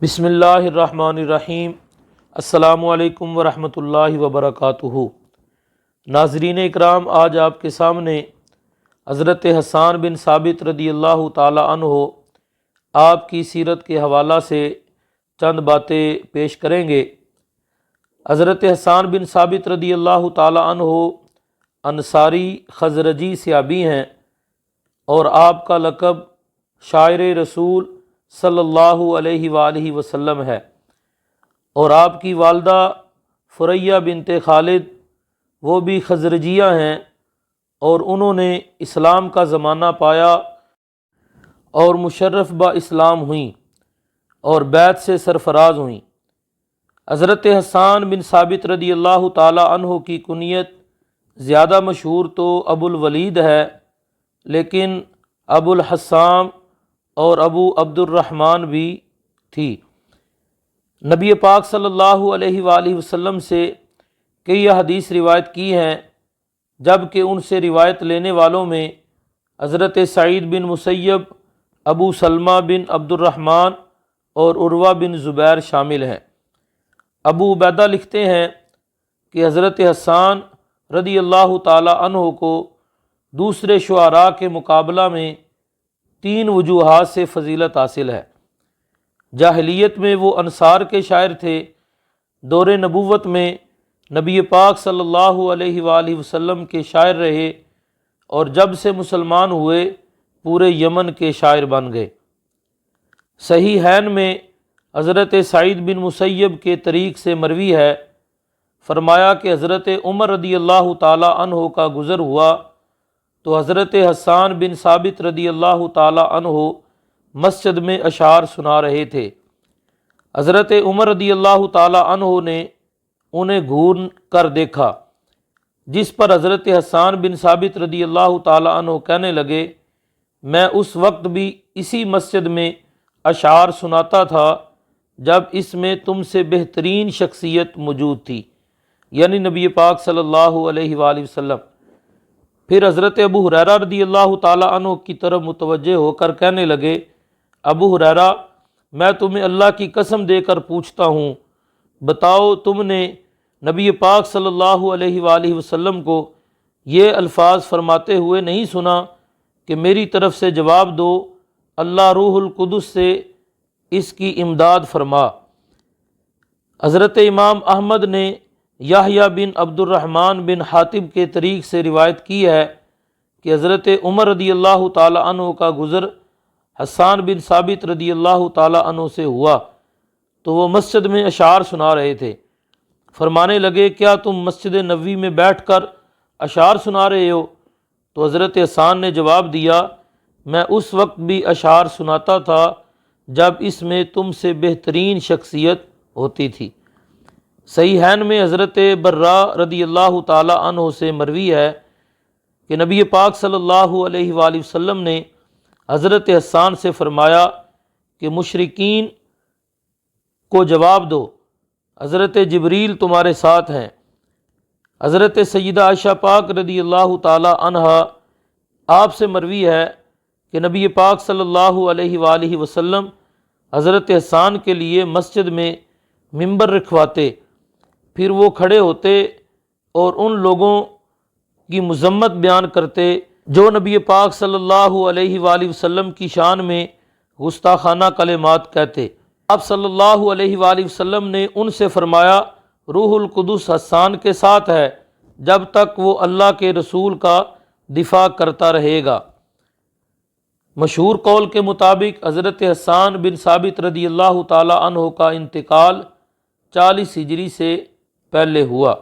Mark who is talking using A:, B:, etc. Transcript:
A: بسم اللہ الرحمن الرحیم۔ السلام علیکم ورحمۃ اللہ وبرکاتہ۔ ناظرین اکرام، آج آپ کے سامنے حضرت حسان بن ثابت رضی اللہ تعالی عنہ آپ کی سیرت کے حوالہ سے چند باتیں پیش کریں گے۔ حضرت حسان بن ثابت رضی اللہ تعالی عنہ انصاری خزرجی صحابی ہیں اور آپ کا لقب شاعر رسول صلی اللہ علیہ وآلہ وسلم ہے، اور آپ کی والدہ فریہ بنت خالد وہ بھی خزرجیہ ہیں، اور انہوں نے اسلام کا زمانہ پایا اور مشرف با اسلام ہوئیں اور بیعت سے سرفراز ہوئیں۔ حضرت حسان بن ثابت رضی اللہ تعالی عنہ کی کنیت زیادہ مشہور تو ابو الولید ہے، لیکن ابو الحسام اور ابو عبد الرحمن بھی تھی۔ نبی پاک صلی اللہ علیہ وآلہ وسلم سے کئی حدیث روایت کی ہیں، جبکہ ان سے روایت لینے والوں میں حضرت سعید بن مسیب، ابو سلمہ بن عبد الرحمن اور عروہ بن زبیر شامل ہیں۔ ابو عبیدہ لکھتے ہیں کہ حضرت حسان رضی اللہ تعالی عنہ کو دوسرے شعراء کے مقابلہ میں 3 وجوہات سے فضیلت حاصل ہے۔ جاہلیت میں وہ انصار کے شاعر تھے، دور نبوت میں نبی پاک صلی اللہ علیہ وآلہ وسلم کے شاعر رہے، اور جب سے مسلمان ہوئے پورے یمن کے شاعر بن گئے۔ صحیحین میں حضرت سعید بن مسیب کے طریق سے مروی ہے، فرمایا کہ حضرت عمر رضی اللہ تعالی عنہ کا گزر ہوا تو حضرت حسان بن ثابت رضی اللہ تعالی عنہ مسجد میں اشعار سنا رہے تھے۔ حضرت عمر رضی اللہ تعالی عنہ نے انہیں گھور کر دیکھا، جس پر حضرت حسان بن ثابت رضی اللہ تعالی عنہ کہنے لگے، میں اس وقت بھی اسی مسجد میں اشعار سناتا تھا جب اس میں تم سے بہترین شخصیت موجود تھی، یعنی نبی پاک صلی اللہ علیہ وآلہ وسلم۔ پھر حضرت ابو ہریرہ رضی اللہ تعالی عنہ کی طرف متوجہ ہو کر کہنے لگے، ابو ہریرہ، میں تمہیں اللہ کی قسم دے کر پوچھتا ہوں، بتاؤ تم نے نبی پاک صلی اللہ علیہ وآلہ وسلم کو یہ الفاظ فرماتے ہوئے نہیں سنا کہ میری طرف سے جواب دو، اللہ روح القدس سے اس کی امداد فرما۔ حضرت امام احمد نے یحییٰ بن عبد الرحمن بن حاتب کے طریق سے روایت کی ہے کہ حضرت عمر رضی اللہ تعالی عنہ کا گزر حسان بن ثابت رضی اللہ تعالی عنہ سے ہوا تو وہ مسجد میں اشعار سنا رہے تھے۔ فرمانے لگے، کیا تم مسجد نبوی میں بیٹھ کر اشعار سنا رہے ہو؟ تو حضرت حسان نے جواب دیا، میں اس وقت بھی اشعار سناتا تھا جب اس میں تم سے بہترین شخصیت ہوتی تھی۔ صحیحین میں حضرت براء رضی اللہ تعالی عنہ سے مروی ہے کہ نبی پاک صلی اللہ علیہ وآلہ وسلم نے حضرت حسان سے فرمایا کہ مشرکین کو جواب دو، حضرت جبریل تمہارے ساتھ ہیں۔ حضرت سیدہ عائشہ پاک رضی اللہ تعالی عنہ آپ سے مروی ہے کہ نبی پاک صلی اللہ علیہ وآلہ وسلم حضرت حسان کے لیے مسجد میں ممبر رکھواتے، پھر وہ کھڑے ہوتے اور ان لوگوں کی مذمت بیان کرتے جو نبی پاک صلی اللہ علیہ وآلہ وسلم کی شان میں گستاخانہ کلمات کہتے۔ آپ صلی اللہ علیہ وآلہ وسلم نے ان سے فرمایا، روح القدس حسان کے ساتھ ہے جب تک وہ اللہ کے رسول کا دفاع کرتا رہے گا۔ مشہور قول کے مطابق حضرت حسان بن ثابت رضی اللہ تعالی عنہ کا انتقال 40 ہجری سے پہلے ہوا۔